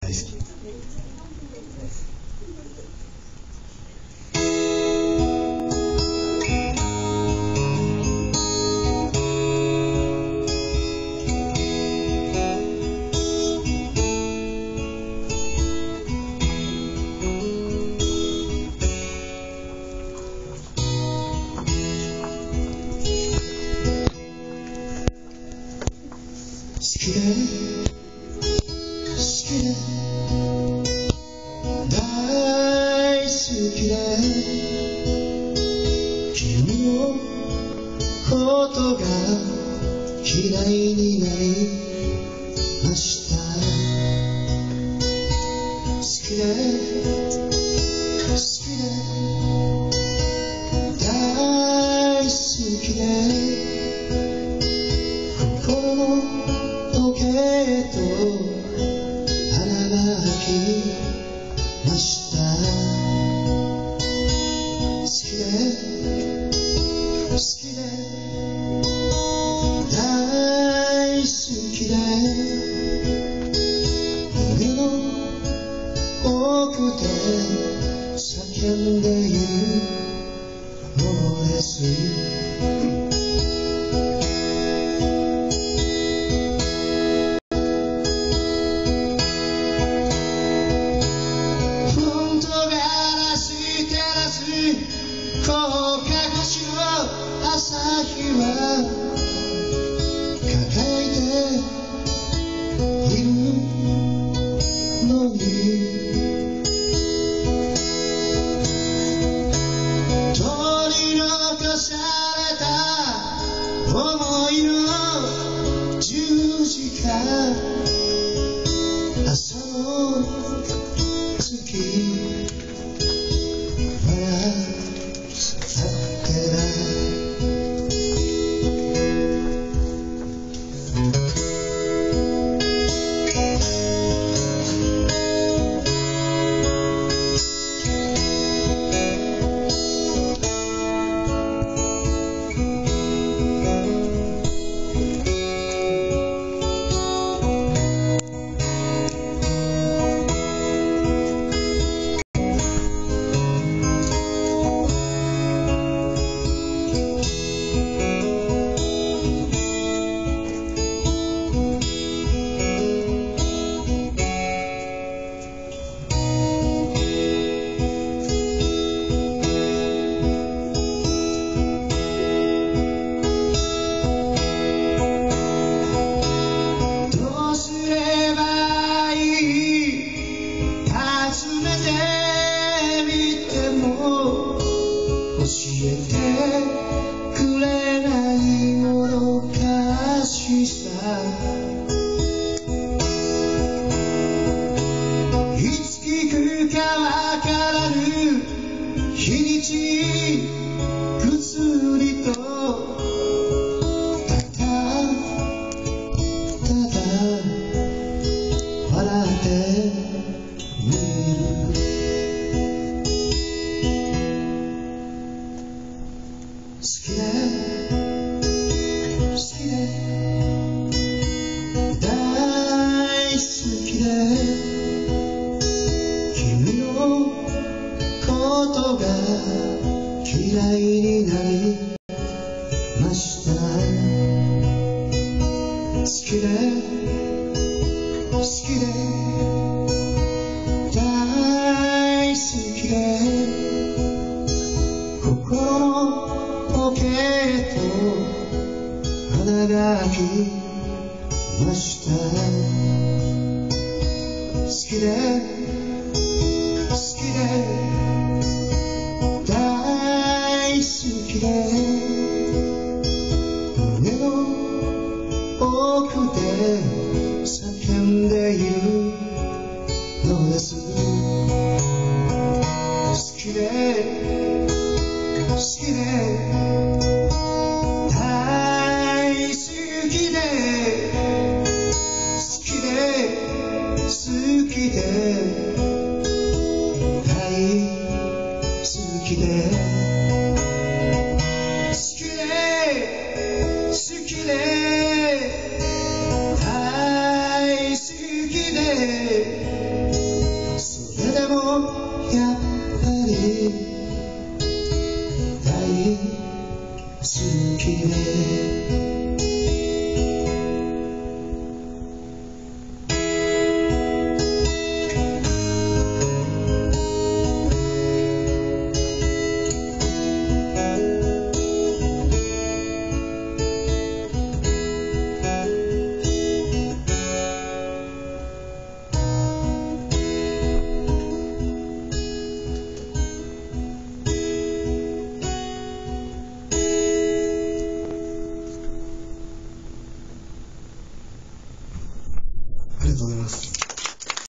大好き。好きで好きで大好きで君のことが嫌いになりました。好きで好きで大好きで心の時計と花が咲きました。好きで好きで大好きで胸の奥で叫んでいるものです。こうかこしの朝日は輝いているのに取り残された想いの十字架朝の月教えてくれないもどかしさいつ聞くかわからぬ日にちぐつりとただ笑ってみる。好きで好きで大好きで君のことが嫌いになりました。好きで好きで大好きで心の時計と花が咲きました。好きで好きで大好きで胸の奥で叫んでいるのです。好きで好きで大好きで好きで好きで大好きで好きで好きで